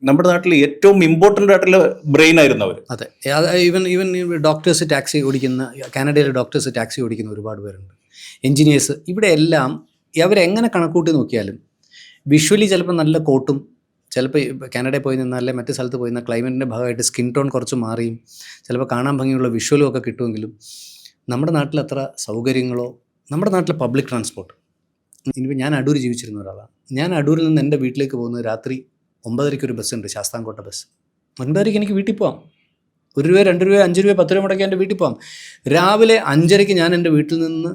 നമ്മുടെ നാട്ടിൽ ഏറ്റവും ഇമ്പോർട്ടൻ്റ് ആയിട്ടുള്ള ബ്രെയിൻ ആയിരുന്നു അവർ. അതെ, ഈവൻ ഡോക്ടേഴ്സ് ടാക്സി ഓടിക്കുന്ന, കാനഡയിലെ ഡോക്ടേഴ്സ് ടാക്സി ഓടിക്കുന്ന ഒരുപാട് പേരുണ്ട്, എൻജിനീയേഴ്സ്. ഇവിടെ എല്ലാം അവരെങ്ങനെ കണക്കൂട്ടി നോക്കിയാലും വിഷ്വലി ചിലപ്പോൾ നല്ല കോട്ടും, ചിലപ്പോൾ കാനഡയിൽ പോയി നിന്നാലേ മറ്റു സ്ഥലത്ത് പോയി നിന്നാൽ ക്ലൈമറ്റിൻ്റെ ഭാഗമായിട്ട് സ്കിൻ ടോൺ കുറച്ച് മാറിയും ചിലപ്പോൾ കാണാൻ ഭംഗിയുള്ള വിഷ്വലും ഒക്കെ കിട്ടുമെങ്കിലും നമ്മുടെ നാട്ടിൽ അത്ര സൗകര്യങ്ങളോ, നമ്മുടെ നാട്ടിലെ പബ്ലിക് ട്രാൻസ്പോർട്ട്. ഇനിയിപ്പോൾ ഞാൻ അടൂർ ജീവിച്ചിരുന്ന ഒരാളാണ്. ഞാൻ അടൂരിൽ നിന്ന് എൻ്റെ വീട്ടിലേക്ക് പോകുന്നത് രാത്രി 9:30 ഒരു ബസ്സുണ്ട്, ശാസ്താംകോട്ട ബസ്. 9:30 എനിക്ക് വീട്ടിൽ പോകാം. 1 രൂപ 2 രൂപ 5 രൂപ 10 രൂപ മുടക്കി എൻ്റെ വീട്ടിൽ പോകാം. രാവിലെ 5:30 ഞാൻ എൻ്റെ വീട്ടിൽ നിന്ന്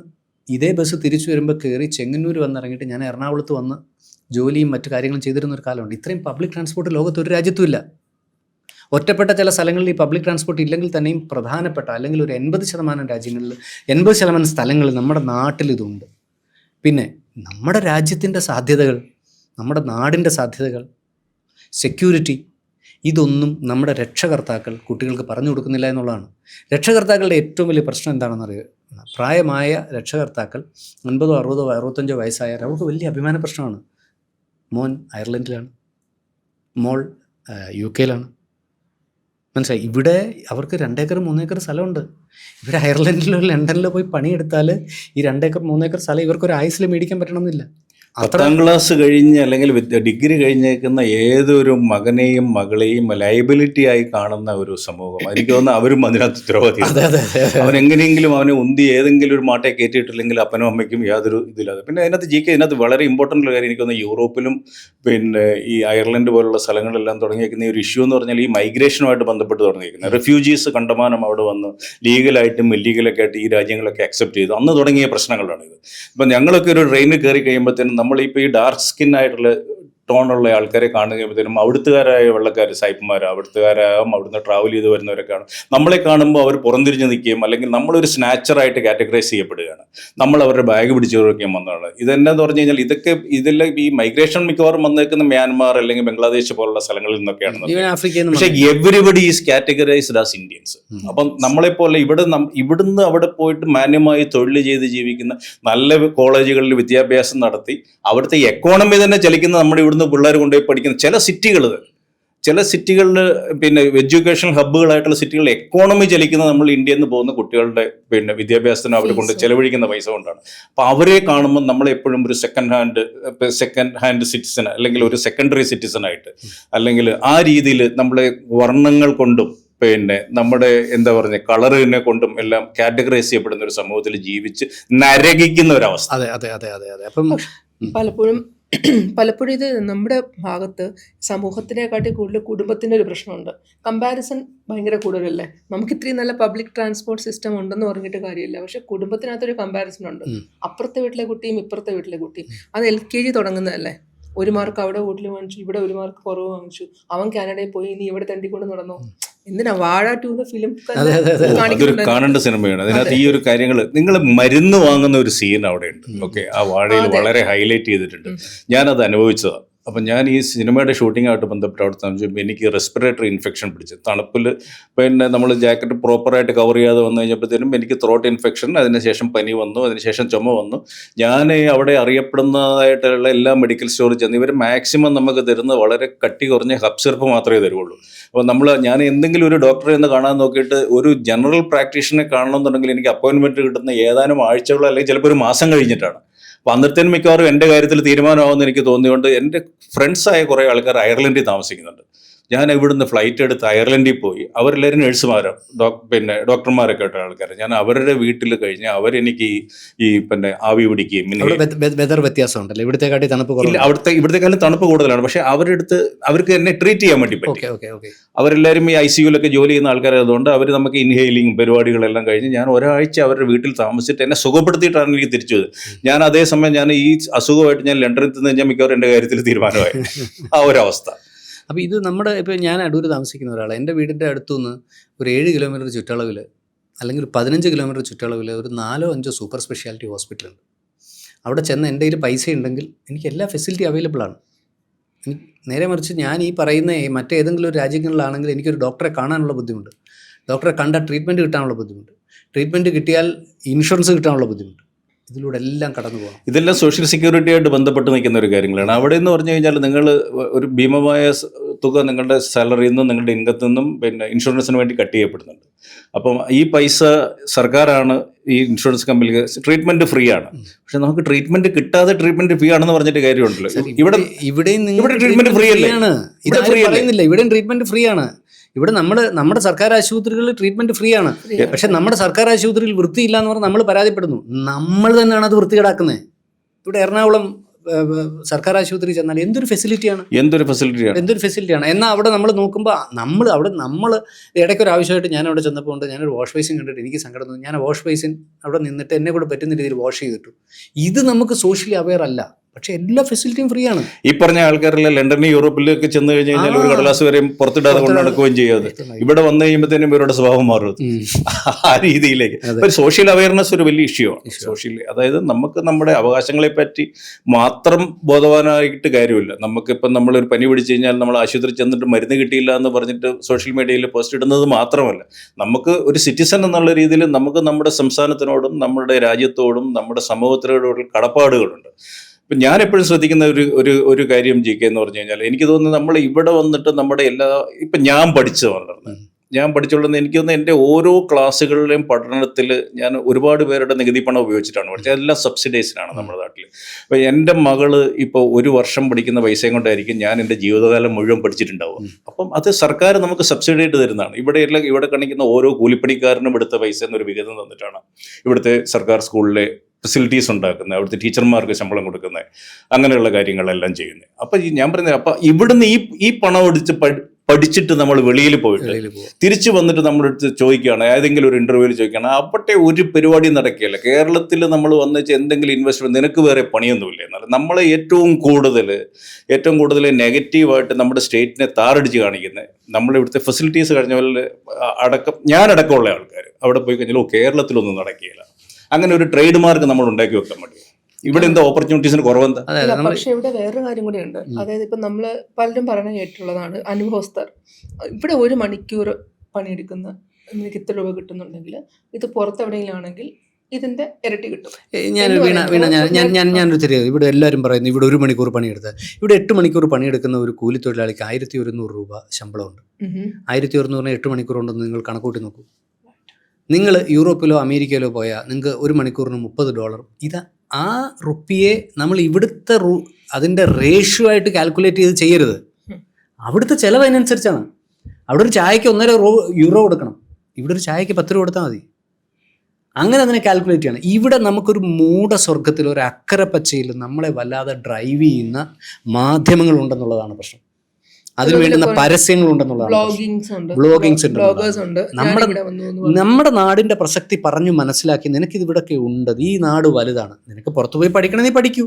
ഇതേ ബസ് തിരിച്ചു വരുമ്പോൾ കയറി ചെങ്ങന്നൂർ വന്നിറങ്ങിയിട്ട് ഞാൻ എറണാകുളത്ത് വന്ന് ജോലിയും മറ്റു കാര്യങ്ങളും ചെയ്തിരുന്ന ഒരു കാലമുണ്ട്. ഇത്രയും പബ്ലിക് ട്രാൻസ്പോർട്ട് ലോകത്ത് ഒരു രാജ്യത്തും ഇല്ല. ഒറ്റപ്പെട്ട ചില സ്ഥലങ്ങളിൽ ഈ പബ്ലിക് ട്രാൻസ്പോർട്ട് ഇല്ലെങ്കിൽ തന്നെയും പ്രധാനപ്പെട്ട അല്ലെങ്കിൽ ഒരു 80% രാജ്യങ്ങളിൽ 80% സ്ഥലങ്ങളിൽ നമ്മുടെ നാട്ടിൽ ഇതുണ്ട്. പിന്നെ നമ്മുടെ രാജ്യത്തിൻ്റെ സാധ്യതകൾ, നമ്മുടെ നാടിൻ്റെ സാധ്യതകൾ, സെക്യൂരിറ്റി, ഇതൊന്നും നമ്മുടെ രക്ഷകർത്താക്കൾ കുട്ടികൾക്ക് പറഞ്ഞു കൊടുക്കുന്നില്ല എന്നുള്ളതാണ്. രക്ഷകർത്താക്കളുടെ ഏറ്റവും വലിയ പ്രശ്നം എന്താണെന്നറിയുക? പ്രായമായ രക്ഷകർത്താക്കൾ 50, 60, 65 വയസ്സായാൽ അവർക്ക് വലിയ അഭിമാന പ്രശ്നമാണ്. മോൻ അയർലൻഡിലാണ്, മോൾ UK-യിലാണ്. മനസ്സിലായി? ഇവിടെ അവർക്ക് 2 ഏക്കർ 3 ഏക്കർ സ്ഥലമുണ്ട്. ഇവിടെ അയർലൻഡിലോ ലണ്ടനിലോ പോയി പണിയെടുത്താൽ ഈ 2 ഏക്കർ 3 ഏക്കർ സ്ഥലം ഇവർക്കൊരു ആയുസിൽ മേടിക്കാൻ പറ്റണമെന്നില്ല. 10ാം ക്ലാസ് കഴിഞ്ഞ് അല്ലെങ്കിൽ ഡിഗ്രി കഴിഞ്ഞേക്കുന്ന ഏതൊരു മകനെയും മകളെയും ലയബിലിറ്റി ആയി കാണുന്ന ഒരു സമൂഹം. എനിക്ക് തോന്നുന്നു അവരും അതിനകത്ത് ഉത്തരവാദിയാണ്. അവനെങ്ങനെയെങ്കിലും അവനെ ഉന്തി ഏതെങ്കിലും ഒരു മാട്ടെ കയറ്റിയിട്ടില്ലെങ്കിൽ അപ്പനും അമ്മയ്ക്കും യാതൊരു ഇതില്ലാതെ. പിന്നെ ഇതിനകത്ത് വളരെ ഇമ്പോർട്ടൻ്റ് ഉള്ള കാര്യം എനിക്ക് തോന്നുന്നു യൂറോപ്പിലും ഈ അയർലൻഡ് പോലുള്ള സ്ഥലങ്ങളിലെല്ലാം തുടങ്ങിയിരിക്കുന്ന ഈ ഒരു ഇഷ്യൂ എന്ന് പറഞ്ഞാൽ ഈ മൈഗ്രേഷനുമായിട്ട് ബന്ധപ്പെട്ട് തുടങ്ങിയിരിക്കുന്നത്. റെഫ്യൂജീസ് കണ്ടമാനം അവിടെ വന്ന് ലീഗലായിട്ടും ഇല്ലീഗലൊക്കെ ആയിട്ട് ഈ രാജ്യങ്ങളൊക്കെ അക്സെപ്റ്റ് ചെയ്തു അന്ന് തുടങ്ങിയ പ്രശ്നങ്ങളാണ് ഇത്. ഇപ്പം ഞങ്ങളൊക്കെ ഒരു ട്രെയിനിൽ കയറി കഴിയുമ്പോഴത്തേനും നമ്മളിപ്പോൾ ഈ ഡാർക്ക് സ്കിൻ ആയിട്ടുള്ള ടോണുള്ള ആൾക്കാരെ കാണുമ്പോഴത്തേനും അവിടുത്തുകാരായ വെള്ളക്കാർ സായിപ്പന്മാർ അവിടുത്തുകാരാകും അവിടുന്ന് ട്രാവൽ ചെയ്ത് വരുന്നവരൊക്കെയാണ് നമ്മളെ കാണുമ്പോൾ അവർ പുറംതിരിഞ്ഞ് നിൽക്കുകയും അല്ലെങ്കിൽ നമ്മളൊരു സ്നാച്ചറായിട്ട് കാറ്റഗറൈസ് ചെയ്യപ്പെടുകയാണ്. നമ്മൾ അവരുടെ ബാഗ് പിടിച്ചു കൊടുക്കുകയും വന്നതാണ്. ഇതെന്താന്ന് പറഞ്ഞു കഴിഞ്ഞാൽ ഇതെല്ലാം ഈ മൈഗ്രേഷൻ മിക്കവാറും വന്നേക്കുന്ന മ്യാൻമാർ അല്ലെങ്കിൽ ബംഗ്ലാദേശ് പോലുള്ള സ്ഥലങ്ങളിൽ നിന്നൊക്കെയാണ്. പക്ഷേ everybody is categorised as Indians. അപ്പം നമ്മളെപ്പോലെ ഇവിടുന്ന് അവിടെ പോയിട്ട് മാന്യമായി തൊഴിൽ ചെയ്ത് ജീവിക്കുന്ന നല്ല കോളേജുകളിൽ വിദ്യാഭ്യാസം നടത്തി അവിടുത്തെ എക്കോണമി തന്നെ ചലിക്കുന്ന നമ്മുടെ ഇവിടുന്ന് പിള്ളേർ കൊണ്ടുപോയി പഠിക്കുന്ന ചില സിറ്റികളിൽ പിന്നെ എഡ്യൂക്കേഷണൽ ഹബ്ബുകളായിട്ടുള്ള സിറ്റികളിൽ എക്കോണമി ചലിക്കുന്ന നമ്മൾ ഇന്ത്യയിൽ നിന്ന് പോകുന്ന കുട്ടികളുടെ പിന്നെ വിദ്യാഭ്യാസത്തിന് അവർ കൊണ്ട് ചെലവഴിക്കുന്ന പൈസ കൊണ്ടാണ്. അപ്പോൾ അവരെ കാണുമ്പോൾ നമ്മളെപ്പോഴും ഒരു സെക്കൻഡ് ഹാൻഡ് സിറ്റിസൺ അല്ലെങ്കിൽ ഒരു സെക്കൻഡറി സിറ്റിസണായിട്ട് അല്ലെങ്കിൽ ആ രീതിയിൽ നമ്മളെ വർണ്ണങ്ങൾ കൊണ്ടും പിന്നെ നമ്മുടെ എന്താ പറയുക കളറിനെ കൊണ്ടും എല്ലാം കാറ്റഗറൈസ് ചെയ്യപ്പെടുന്ന ഒരു സമൂഹത്തിൽ ജീവിച്ച് നരകിക്കുന്ന ഒരവസ്ഥ. അതെ അതെ അതെ അതെ അതെ. അപ്പം പലപ്പോഴും ഇത് നമ്മുടെ ഭാഗത്ത് സമൂഹത്തിനെക്കാട്ടി കൂടുതൽ കുടുംബത്തിൻ്റെ ഒരു പ്രശ്നമുണ്ട്. കമ്പാരിസൺ ഭയങ്കര കൂടുതലല്ലേ. നമുക്ക് ഇത്രയും നല്ല പബ്ലിക് ട്രാൻസ്പോർട്ട് സിസ്റ്റം ഉണ്ടെന്ന് പറഞ്ഞിട്ട് കാര്യമില്ല. പക്ഷെ കുടുംബത്തിനകത്തൊരു കമ്പാരിസൺ ഉണ്ട്. അപ്പുറത്തെ വീട്ടിലെ കുട്ടിയും ഇപ്പുറത്തെ വീട്ടിലെ കുട്ടിയും. അത് LKG തുടങ്ങുന്നതല്ലേ. 1 മാർക്ക് അവിടെ വീട്ടിൽ വാങ്ങിച്ചു, ഇവിടെ 1 മാർക്ക് കുറവ് വാങ്ങിച്ചു, അവൻ കാനഡയിൽ പോയി, ഇനി ഇവിടെ തണ്ടിക്കൊണ്ട് നടന്നു. എന്തിനാ വാഴ 2 ഫിലിം അതൊരു കാണേണ്ട സിനിമയാണ്. അതിനകത്ത് ഈ ഒരു കാര്യങ്ങൾ നിങ്ങൾ മരുന്ന് വാങ്ങുന്ന ഒരു സീൻ അവിടെ ഉണ്ട്. ഓക്കെ, ആ വാഴയിൽ വളരെ ഹൈലൈറ്റ് ചെയ്തിട്ടുണ്ട്. ഞാനത് അനുഭവിച്ചതാണ്. അപ്പം ഞാൻ ഈ സിനിമയുടെ ഷൂട്ടിങ്ങായിട്ട് ബന്ധപ്പെട്ട് അവിടെ താമസിച്ചപ്പോൾ എനിക്ക് റെസ്പിറേറ്ററി ഇൻഫെക്ഷൻ പിടിച്ചു. തണുപ്പിൽ പിന്നെ നമ്മൾ ജാക്കറ്റ് പ്രോപ്പറായിട്ട് കവർ ചെയ്യാതെ വന്നു കഴിഞ്ഞപ്പോഴത്തേനും എനിക്ക് ത്രോട്ട് ഇൻഫെക്ഷൻ, അതിനുശേഷം പനി വന്നു, അതിനുശേഷം ചുമ വന്നു. ഞാൻ അവിടെ അറിയപ്പെടുന്നതായിട്ടുള്ള എല്ലാ മെഡിക്കൽ സ്റ്റോറിൽ ചെന്ന് ഇവർ മാക്സിമം നമുക്ക് തരുന്ന വളരെ കട്ടി കുറഞ്ഞ ഹബ് സിറപ്പ് മാത്രമേ തരുള്ളൂ. അപ്പോൾ ഞാൻ എന്തെങ്കിലും ഒരു ഡോക്ടറെ ഒന്ന് കാണാൻ നോക്കിയിട്ട് ഒരു ജനറൽ പ്രാക്ടീഷണറെ കാണണമെന്നുണ്ടെങ്കിൽ എനിക്ക് അപ്പോയിൻമെൻറ്റ് കിട്ടുന്ന ഏതാനും ആഴ്ചകളോ അല്ലെങ്കിൽ ചിലപ്പോൾ ഒരു മാസം കഴിഞ്ഞിട്ടാണ്. അപ്പോൾ അന്നത്തേനും മിക്കവാറും എൻ്റെ കാര്യത്തിൽ തീരുമാനമാകുമെന്ന് എനിക്ക് തോന്നിയുകൊണ്ട് എൻ്റെ ഫ്രണ്ട്സായ കുറേ ആൾക്കാർ അയർലൻഡിൽ താമസിക്കുന്നുണ്ട്. ഞാൻ ഇവിടുന്ന് ഫ്ലൈറ്റ് എടുത്ത് അയർലൻഡിൽ പോയി. അവരെല്ലാവരും നഴ്സുമാരോ പിന്നെ ഡോക്ടർമാരൊക്കെ ആയിട്ട് ആൾക്കാർ. ഞാൻ അവരുടെ വീട്ടിൽ കഴിഞ്ഞ് അവരെനിക്ക് ഈ പിന്നെ ആവി പിടിക്കുകയും വെതർ വ്യത്യാസം ഉണ്ടല്ലോ, ഇവിടത്തെക്കാട്ടി തണുപ്പ് കുറവില്ല. ഇവിടത്തെക്കാളും തണുപ്പ് കൂടുതലാണ്. പക്ഷെ അവർക്ക് എന്നെ ട്രീറ്റ് ചെയ്യാൻ വേണ്ടി പറ്റും. അവരെല്ലാവരും ഈ ICUലൊക്കെ ജോലി ചെയ്യുന്ന ആൾക്കാരായതുകൊണ്ട് അവർ നമുക്ക് ഇൻഹെയിലിംഗ് പരിപാടികളെല്ലാം കഴിഞ്ഞ് ഞാൻ ഒരാഴ്ച അവരുടെ വീട്ടിൽ താമസിച്ചിട്ട് എന്നെ സുഖപ്പെടുത്തിയിട്ടാണ് എനിക്ക് തിരിച്ചത്. ഞാൻ അതേസമയം ഞാൻ ഈ അസുഖമായിട്ട് ഞാൻ ലണ്ടനിൽ നിന്ന് കഴിഞ്ഞാൽ മിക്കവാറും എൻ്റെ കാര്യത്തിൽ തീരുമാനമായി ആ ഒരവസ്ഥ. അപ്പോൾ ഇത് ഇപ്പോൾ ഞാൻ അടൂർ താമസിക്കുന്ന ഒരാളാണ്. എൻ്റെ വീടിൻ്റെ അടുത്തുനിന്ന് ഒരു 7 കിലോമീറ്റർ ചുറ്റളവിൽ അല്ലെങ്കിൽ 15 കിലോമീറ്റർ ചുറ്റളവിൽ ഒരു 4-5 സൂപ്പർ സ്പെഷ്യാലിറ്റി ഹോസ്പിറ്റലുണ്ട്. അവിടെ ചെന്ന് എൻ്റെ കയ്യിൽ പൈസ ഉണ്ടെങ്കിൽ എനിക്ക് എല്ലാ ഫെസിലിറ്റി അവൈലബിൾ ആണ്. നേരെ മറിച്ച് ഞാൻ ഈ പറയുന്ന മറ്റേതെങ്കിലും ഒരു രാജ്യങ്ങളിലാണെങ്കിൽ എനിക്കൊരു ഡോക്ടറെ കാണാനുള്ള ബുദ്ധിമുട്ട്, ഡോക്ടറെ കണ്ട ട്രീറ്റ്മെൻറ്റ് കിട്ടാനുള്ള ബുദ്ധിമുട്ട്, ട്രീറ്റ്മെൻറ്റ് കിട്ടിയാൽ ഇൻഷുറൻസ് കിട്ടാനുള്ള ബുദ്ധിമുട്ട്, ഇതിലൂടെ എല്ലാം കടന്നു പോകാം. ഇതെല്ലാം സോഷ്യൽ സെക്യൂരിറ്റി ആയിട്ട് ബന്ധപ്പെട്ട് നിൽക്കുന്ന ഒരു കാര്യങ്ങളാണ്. അവിടെ എന്ന് പറഞ്ഞു കഴിഞ്ഞാൽ നിങ്ങൾ ഒരു ഭീമമായ തുക നിങ്ങളുടെ സാലറിയിൽ നിന്നും നിങ്ങളുടെ ഇൻകത്തിൽ നിന്നും പിന്നെ ഇൻഷുറൻസിന് വേണ്ടി കട്ട് ചെയ്യപ്പെടുന്നുണ്ട്. അപ്പം ഈ പൈസ സർക്കാരാണ് ഈ ഇൻഷുറൻസ് കമ്പനിക്ക് ട്രീറ്റ്മെന്റ് ഫ്രീ ആണ്. പക്ഷെ നമുക്ക് ട്രീറ്റ്മെന്റ് കിട്ടാതെ ട്രീറ്റ്മെന്റ് ഫ്രീ ആണെന്ന് പറഞ്ഞിട്ട് കാര്യമുണ്ടല്ലോ. ഇവിടെയും ട്രീറ്റ്മെന്റ് ഫ്രീ അല്ലേ? ഇവിടെയും ട്രീറ്റ്മെന്റ് ഫ്രീ ആണ്. ഇവിടെ നമ്മുടെ സർക്കാർ ആശുപത്രികളിൽ ട്രീറ്റ്മെന്റ് ഫ്രീ ആണ്. പക്ഷെ നമ്മുടെ സർക്കാർ ആശുപത്രിയിൽ വൃത്തിയില്ല എന്ന് പറഞ്ഞാൽ നമ്മൾ പരാതിപ്പെടുന്നു. നമ്മൾ തന്നെയാണ് അത് വൃത്തികേടാക്കുന്നത്. ഇവിടെ എറണാകുളം സർക്കാർ ആശുപത്രി ചെന്നാൽ എന്തൊരു ഫെസിലിറ്റിയാണ്. എന്നാൽ അവിടെ നമ്മൾ നോക്കുമ്പോൾ നമ്മൾ ഇടയ്ക്കൊരു ആവശ്യമായിട്ട് ഞാൻ അവിടെ ചെന്നപ്പോൾ ഞാനൊരു വാഷ് ബേസിൻ കണ്ടിട്ട് എനിക്ക് സങ്കടം തോന്നി. ഞാൻ വാഷ് ബേസിൻ അവിടെ നിന്നിട്ട് എന്നെ കൂടെ പറ്റുന്ന രീതിയിൽ വാഷ് ചെയ്തിട്ടു. ഇത് നമുക്ക് സോഷ്യലി അവെയർ അല്ല. പക്ഷെ എല്ലാ ഫെസിലിറ്റിയും ഫ്രീ ആണ്. ഈ പറഞ്ഞ ആൾക്കാരെല്ലാം ലണ്ടനിൽ യൂറോപ്പിലൊക്കെ ചെന്ന് കഴിഞ്ഞ് കഴിഞ്ഞാൽ ഒരു കടലാസ് വരെയും പുറത്തിടാതെ കൊണ്ട് നടക്കുകയും ചെയ്യാതെ ഇവിടെ വന്നു കഴിയുമ്പോഴത്തേനും ഇവരുടെ സ്വഭാവം മാറും ആ രീതിയിലേക്ക്. സോഷ്യൽ അവയർനെസ് ഒരു വലിയ ഇഷ്യൂ ആണ്. അതായത് നമുക്ക് നമ്മുടെ അവകാശങ്ങളെ പറ്റി മാത്രം ബോധവാനായിട്ട് കാര്യമില്ല. നമുക്കിപ്പം നമ്മളൊരു പനി പിടിച്ചു കഴിഞ്ഞാൽ നമ്മൾ ആശുപത്രി ചെന്നിട്ട് മരുന്ന് കിട്ടിയില്ല എന്ന് പറഞ്ഞിട്ട് സോഷ്യൽ മീഡിയയിൽ പോസ്റ്റ് ഇടുന്നത് മാത്രമല്ല, നമുക്ക് ഒരു സിറ്റിസൺ എന്നുള്ള രീതിയിൽ നമുക്ക് നമ്മുടെ സംസ്ഥാനത്തിനോടും നമ്മുടെ രാജ്യത്തോടും നമ്മുടെ സമൂഹത്തിനോടും കടപ്പാടുകളുണ്ട്. ഇപ്പം ഞാൻ എപ്പോഴും ശ്രദ്ധിക്കുന്ന ഒരു കാര്യം GK എന്ന് പറഞ്ഞു കഴിഞ്ഞാൽ എനിക്ക് തോന്നുന്നു നമ്മൾ ഇവിടെ വന്നിട്ട് നമ്മുടെ ഇപ്പം ഞാൻ പഠിച്ചുകൊള്ളുന്ന എനിക്ക് തോന്നുന്നു എൻ്റെ ഓരോ ക്ലാസ്സുകളിലെയും പഠനത്തിൽ ഞാൻ ഒരുപാട് പേരുടെ നികുതി പണം ഉപയോഗിച്ചിട്ടാണ് പഠിച്ചത്. അതെല്ലാം സബ്സിഡൈസിനാണ് നമ്മുടെ നാട്ടിൽ. അപ്പോൾ എൻ്റെ മകള് ഇപ്പോൾ 1 വർഷം പഠിക്കുന്ന പൈസയും കൊണ്ടായിരിക്കും ഞാൻ എൻ്റെ ജീവിതകാലം മുഴുവൻ പഠിച്ചിട്ടുണ്ടാവും. അപ്പം അത് സർക്കാർ നമുക്ക് സബ്സിഡി ആയിട്ട് തരുന്നതാണ്. ഇവിടെ കാണിക്കുന്ന ഓരോ കൂലിപ്പണിക്കാരനും എടുത്ത പൈസ എന്നൊരു വിഹിതം തന്നിട്ടാണ് ഇവിടുത്തെ സർക്കാർ സ്കൂളിലെ ഫെസിലിറ്റീസ് ഉണ്ടാക്കുന്നത്, അവിടുത്തെ ടീച്ചർമാർക്ക് ശമ്പളം കൊടുക്കുന്നത്, അങ്ങനെയുള്ള കാര്യങ്ങളെല്ലാം ചെയ്യുന്നത്. അപ്പം ഞാൻ പറയുന്നത് അപ്പം ഇവിടുന്ന് ഈ പണം പഠിച്ചിട്ട് നമ്മൾ വെളിയിൽ പോയിട്ട് വെളിയിൽ പോവാം. തിരിച്ചു വന്നിട്ട് നമ്മുടെ അടുത്ത് ചോദിക്കുകയാണ്, ഏതെങ്കിലും ഒരു ഇന്റർവ്യൂവിൽ ചോദിക്കുകയാണ്, അവിടെ ഒരു പരിപാടി നടക്കുകയല്ല. കേരളത്തിൽ നമ്മൾ വന്നിച്ച് എന്തെങ്കിലും ഇൻവെസ്റ്റ്മെന്റ്, നിനക്ക് വേറെ പണിയൊന്നുമില്ല എന്നാൽ നമ്മളെ ഏറ്റവും കൂടുതൽ നെഗറ്റീവായിട്ട് നമ്മുടെ സ്റ്റേറ്റിനെ താറടിച്ച് കാണിക്കുന്നത് നമ്മളിവിടുത്തെ ഫെസിലിറ്റീസ് കഴിഞ്ഞ പോലെ ഞാനടക്കമുള്ള ആൾക്കാർ അവിടെ പോയി കഴിഞ്ഞാൽ കേരളത്തിലൊന്നും നടക്കുകയില്ല. അങ്ങനെ ഒരു ട്രേഡ് മാർക്ക് നമ്മൾ ഉണ്ടാക്കി വെക്കാൻ വേണ്ടി ഇവിടെ എന്താ ഓപ്പർച്യൂണിറ്റീസിന് കുറവെന്താ? പക്ഷെ ഇവിടെ വേറൊരു കാര്യം കൂടി ഉണ്ട്. അതായത് ഇപ്പൊ നമ്മള് പലരും പറയണ കേട്ടുള്ളതാണ്, അനുഭവസ്ഥർ ഇവിടെ 1 മണിക്കൂർ പണിയെടുക്കുന്ന എനിക്ക് ഇത്ര രൂപ കിട്ടുന്നുണ്ടെങ്കിൽ ഇത് പുറത്തെവിടെയെങ്കിലും ആണെങ്കിൽ ഇതിന്റെ ഇരട്ടി കിട്ടും. ഞാനൊരു തിരികെ ഇവിടെ എല്ലാവരും പറയുന്നു ഇവിടെ 1 മണിക്കൂർ പണിയെടുത്ത്, ഇവിടെ 8 മണിക്കൂർ പണിയെടുക്കുന്ന ഒരു കൂലി തൊഴിലാളിക്ക് 1100 രൂപ ശമ്പളമുണ്ട്. 1100 8 മണിക്കൂർ ഉണ്ടെന്ന് നിങ്ങൾ കണക്കൂട്ടി നോക്കൂ. നിങ്ങൾ യൂറോപ്പിലോ അമേരിക്കയിലോ പോയാൽ നിങ്ങൾക്ക് 1 മണിക്കൂറിന് $30. ഇതാ ആ റുപ്പിയെ നമ്മൾ ഇവിടുത്തെ അതിൻ്റെ റേഷ്യോ ആയിട്ട് കാൽക്കുലേറ്റ് ചെയ്ത് ചെയ്യരുത്. അവിടുത്തെ ചിലവ് അതിനനുസരിച്ചാണ്. അവിടെ ഒരു ചായക്ക് 1.5 യൂറോ കൊടുക്കണം, ഇവിടെ ഒരു ചായക്ക് 10 രൂപ കൊടുത്താൽ മതി. അങ്ങനെ അതിനെ കാൽക്കുലേറ്റ് ചെയ്യണം. ഇവിടെ നമുക്കൊരു മൂഢസ്വർഗത്തിൽ, ഒരു അക്കരെ പച്ചയിൽ നമ്മളെ വല്ലാതെ ഡ്രൈവ് ചെയ്യുന്ന മാധ്യമങ്ങളുണ്ടെന്നുള്ളതാണ് പ്രശ്നം. അതിന് വേണ്ടുന്ന പരസ്യങ്ങളുണ്ടെന്നുള്ളതാണ്. ബ്ലോഗിങ്സ് ഉണ്ട്. നമ്മുടെ നാടിന്റെ പ്രസക്തി പറഞ്ഞു മനസ്സിലാക്കി നിനക്കിത് ഇവിടെയൊക്കെ ഉണ്ട്, ഈ നാട് വലുതാണ്, നിനക്ക് പുറത്തു പോയി പഠിക്കണം, നീ പഠിക്കൂ.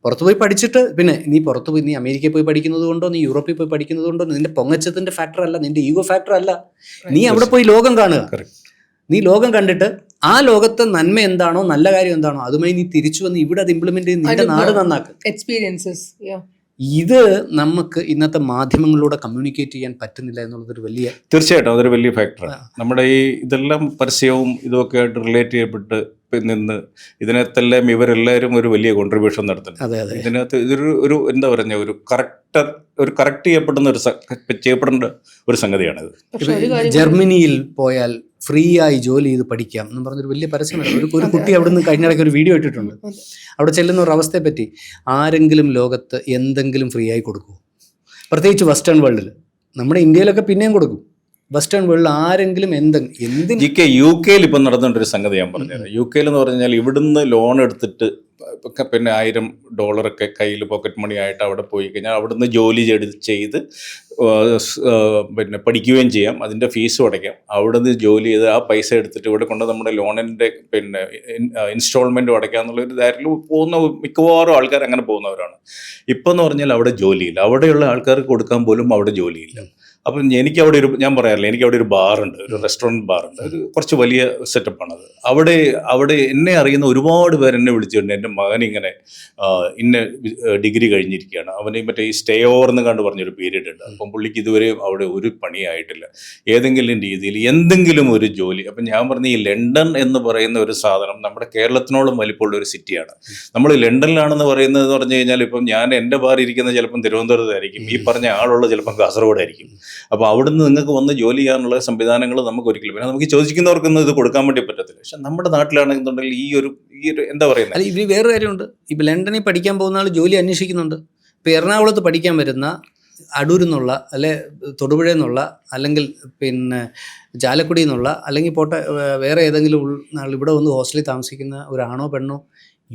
പുറത്തു പോയി പഠിച്ചിട്ട് പിന്നെ നീ പുറത്തു പോയി, നീ അമേരിക്കയിൽ പോയി പഠിക്കുന്നത് കൊണ്ടോ നീ യൂറോപ്പിൽ പോയി പഠിക്കുന്നത് കൊണ്ടോ നിന്റെ പൊങ്ങച്ചത്തിന്റെ ഫാക്ടർ അല്ല, നിന്റെ ഈഗോ ഫാക്ടർ അല്ല. നീ അവിടെ പോയി ലോകം കാണുക. നീ ലോകം കണ്ടിട്ട് ആ ലോകത്തെ നന്മ എന്താണോ, നല്ല കാര്യം എന്താണോ അതുമായി നീ തിരിച്ചു വന്ന് ഇവിടെ അത് ഇംപ്ലിമെന്റ് ചെയ്ത് നിന്റെ നാട് നന്നാക്കുക. എക്സ്പീരിയൻസസ്. ഇത് നമുക്ക് ഇന്നത്തെ മാധ്യമങ്ങളിലൂടെ കമ്മ്യൂണിക്കേറ്റ് ചെയ്യാൻ പറ്റുന്നില്ല എന്നുള്ളതൊരു വലിയ, തീർച്ചയായിട്ടും അതൊരു വലിയ ഫാക്ടറാണ്. നമ്മുടെ ഈ ഇതെല്ലാം പരസ്യവും ഇതൊക്കെ ആയിട്ട് റിലേറ്റ് ചെയ്യപ്പെട്ട് നിന്ന് ഇതിനകത്തെല്ലാം ഇവരെല്ലാവരും ഒരു വലിയ കോൺട്രിബ്യൂഷൻ നടത്തുന്നത്. ഇതിനകത്ത് ഇതൊരു എന്താ പറഞ്ഞ ഒരു കറക്റ്റ് ചെയ്യപ്പെടേണ്ട ഒരു സംഗതിയാണിത്. ജർമ്മനിയിൽ പോയാൽ ഫ്രീ ആയി ജോലി ചെയ്ത് പഠിക്കാം എന്ന് പറഞ്ഞൊരു വലിയ പരസ്യമാണ്. ഒരു കുട്ടി അവിടെ നിന്ന് കഴിഞ്ഞിടയ്ക്ക് ഒരു വീഡിയോ ഇട്ടിട്ടുണ്ട്. അവിടെ ചെല്ലുന്ന ഒരു അവസ്ഥയെ പറ്റി. ആരെങ്കിലും ലോകത്ത് എന്തെങ്കിലും ഫ്രീ ആയി കൊടുക്കുമോ? പ്രത്യേകിച്ച് വെസ്റ്റേൺ വേൾഡിൽ. നമ്മുടെ ഇന്ത്യയിലൊക്കെ പിന്നെയും കൊടുക്കും. വെസ്റ്റേൺ വേൾഡിൽ ആരെങ്കിലും യു കെയിൽ ഇപ്പം നടന്നുകൊണ്ടൊരു സംഗതി ഞാൻ പറഞ്ഞത്. യു കെയിൽ എന്ന് പറഞ്ഞാൽ ഇവിടുന്ന് ലോൺ എടുത്തിട്ട് പിന്നെ $1000 കയ്യിൽ പോക്കറ്റ് മണി ആയിട്ട് അവിടെ പോയി കഴിഞ്ഞാൽ അവിടുന്ന് ജോലി ചെയ്ത് പിന്നെ പഠിക്കുകയും ചെയ്യാം, അതിൻ്റെ ഫീസും അടയ്ക്കാം. അവിടുന്ന് ജോലി ചെയ്ത് ആ പൈസ എടുത്തിട്ട് ഇവിടെ കൊണ്ട് നമ്മുടെ ലോണിൻ്റെ പിന്നെ ഇൻസ്റ്റാൾമെൻറ്റും അടയ്ക്കാമെന്നുള്ളൊരു ധാരണയിൽ പോകുന്ന മിക്കവാറും ആൾക്കാർ അങ്ങനെ പോകുന്നവരാണ്. ഇപ്പം എന്ന് പറഞ്ഞാൽ അവിടെ ജോലിയില്ല, അവിടെയുള്ള ആൾക്കാർക്ക് കൊടുക്കാൻ പോലും അവിടെ ജോലിയില്ല. അപ്പം എനിക്കവിടെ ഞാൻ പറയാറില്ല, എനിക്കവിടെ ഒരു ബാറുണ്ട്, ഒരു റെസ്റ്റോറൻറ്റ് ബാറുണ്ട്, ഒരു കുറച്ച് വലിയ സെറ്റപ്പാണത്. അവിടെ എന്നെ അറിയുന്ന ഒരുപാട് പേര് എന്നെ വിളിച്ചിട്ടുണ്ട്, എൻ്റെ മകൻ ഇങ്ങനെ ഇന്ന ഡിഗ്രി കഴിഞ്ഞിരിക്കുകയാണ്, അവന് മറ്റേ ഈ സ്റ്റേ ഓവർ എന്ന് കണ്ട് പറഞ്ഞൊരു പീരീഡ് ഉണ്ട്. അപ്പം പുള്ളിക്ക് ഇതുവരെയും അവിടെ ഒരു പണിയായിട്ടില്ല, ഏതെങ്കിലും രീതിയിൽ എന്തെങ്കിലും ഒരു ജോലി. അപ്പം ഞാൻ പറഞ്ഞ ഈ ലണ്ടൻ എന്ന് പറയുന്ന ഒരു സാധനം നമ്മുടെ കേരളത്തിനോളം വലിപ്പമുള്ള ഒരു സിറ്റിയാണ്. നമ്മൾ ലണ്ടനിലാണെന്ന് പറയുന്നത് പറഞ്ഞു കഴിഞ്ഞാൽ ഇപ്പം ഞാൻ എൻ്റെ ബാർ ഇരിക്കുന്നത് ചിലപ്പം തിരുവനന്തപുരത്തായിരിക്കും, ഈ പറഞ്ഞ ആളുള്ള ചിലപ്പം കാസർഗോഡായിരിക്കും. അപ്പോൾ അവിടുന്ന് നിങ്ങൾക്ക് വന്ന് ജോലി ചെയ്യാനുള്ള സംവിധാനങ്ങൾ നമുക്ക് ഒരിക്കലും, പിന്നെ നമുക്ക് ചോദിക്കുന്നവർക്കൊന്നും ഇത് കൊടുക്കാൻ വേണ്ടി പറ്റത്തില്ല. പക്ഷെ നമ്മുടെ നാട്ടിലാണെന്നുണ്ടെങ്കിൽ ഈ ഒരു എന്താ പറയുന്നത്, ഇത് വേറെ കാര്യമുണ്ട്. ഇപ്പം ലണ്ടനിൽ പഠിക്കാൻ പോകുന്ന ആൾ ജോലി അന്വേഷിക്കുന്നുണ്ട്. ഇപ്പോൾ എറണാകുളത്ത് പഠിക്കാൻ വരുന്ന അടൂരിൽ നിന്നുള്ള, അല്ലെ തൊടുപുഴയിൽ നിന്നുള്ള, അല്ലെങ്കിൽ പിന്നെ ചാലക്കുടിയിൽ നിന്നുള്ള, അല്ലെങ്കിൽ വേറെ ഏതെങ്കിലും നാൾ ഇവിടെ വന്ന് ഹോസ്റ്റലിൽ താമസിക്കുന്ന ഒരാണോ പെണ്ണോ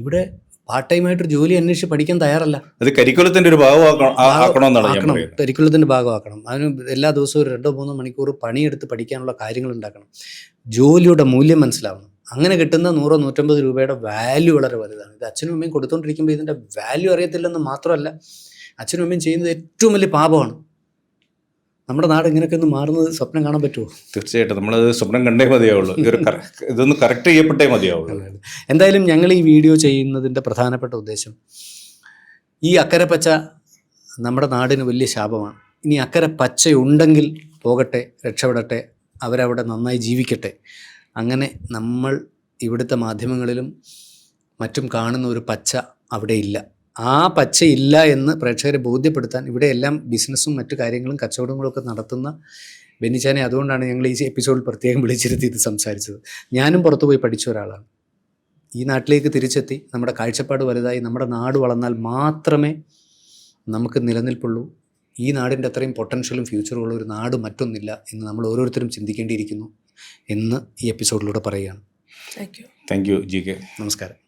ഇവിടെ പാർട്ട് ടൈമായിട്ടൊരു ജോലി അന്വേഷിച്ച് പഠിക്കാൻ തയ്യാറല്ല. അത് കരിക്കുലത്തിൻ്റെ ഒരു ഭാഗമാക്കണം. കരിക്കുലത്തിൻ്റെ ഭാഗമാക്കണം. അതിന് എല്ലാ ദിവസവും 2-3 മണിക്കൂർ പണിയെടുത്ത് പഠിക്കാനുള്ള കാര്യങ്ങൾ ഉണ്ടാക്കണം. ജോലിയുടെ മൂല്യം മനസ്സിലാവണം. അങ്ങനെ കിട്ടുന്ന 100-150 രൂപയുടെ വാല്യൂ വളരെ വലുതാണ്. ഇത് അച്ഛനും അമ്മയും കൊടുത്തുകൊണ്ടിരിക്കുമ്പോൾ ഇതിൻ്റെ വാല്യൂ അറിയത്തില്ലെന്ന് മാത്രമല്ല, അച്ഛനും അമ്മയും ചെയ്യുന്നത് ഏറ്റവും വലിയ പാപമാണ്. നമ്മുടെ നാട് ഇങ്ങനെയൊക്കെ ഒന്ന് മാറുന്നത് സ്വപ്നം കാണാൻ പറ്റുമോ? തീർച്ചയായിട്ടും നമ്മളത് സ്വപ്നം കണ്ടേ മതിയാവുള്ളൂ. ഇതൊന്ന് കറക്റ്റ് ചെയ്യപ്പെട്ടേ മതിയാവുള്ളൂ. എന്തായാലും ഞങ്ങൾ ഈ വീഡിയോ ചെയ്യുന്നതിൻ്റെ പ്രധാനപ്പെട്ട ഉദ്ദേശം, ഈ അക്കരെ പച്ച നമ്മുടെ നാടിന് വലിയ ശാപമാണ്. ഇനി അക്കരെ പച്ചയുണ്ടെങ്കിൽ പോകട്ടെ, രക്ഷപ്പെടട്ടെ, അവരവിടെ നന്നായി ജീവിക്കട്ടെ. അങ്ങനെ നമ്മൾ ഇവിടുത്തെ മാധ്യമങ്ങളിലും മറ്റും കാണുന്ന ഒരു പച്ച അവിടെ ഇല്ല. ആ പച്ചയില്ല എന്ന് പ്രേക്ഷകരെ ബോധ്യപ്പെടുത്താൻ ഇവിടെയെല്ലാം ബിസിനസ്സും മറ്റു കാര്യങ്ങളും കച്ചവടങ്ങളൊക്കെ നടത്തുന്ന ബെന്നിച്ചാനെ, അതുകൊണ്ടാണ് ഞങ്ങൾ ഈ എപ്പിസോഡിൽ പ്രത്യേകം വിളിച്ചിരുത്തി ഇത് സംസാരിച്ചത്. ഞാനും പുറത്തുപോയി പഠിച്ച ഒരാളാണ്. ഈ നാട്ടിലേക്ക് തിരിച്ചെത്തി നമ്മുടെ കാഴ്ചപ്പാട് വലുതായി നമ്മുടെ നാട് വളർന്നാൽ മാത്രമേ നമുക്ക് നിലനിൽപ്പുള്ളൂ. ഈ നാടിൻ്റെ അത്രയും പൊട്ടൻഷ്യലും ഫ്യൂച്ചറുള്ള ഒരു നാട് മറ്റൊന്നില്ല എന്ന് നമ്മൾ ഓരോരുത്തരും ചിന്തിക്കേണ്ടിയിരിക്കുന്നു എന്ന് ഈ എപ്പിസോഡിലൂടെ പറയുകയാണ്. Thank you G K. നമസ്കാരം.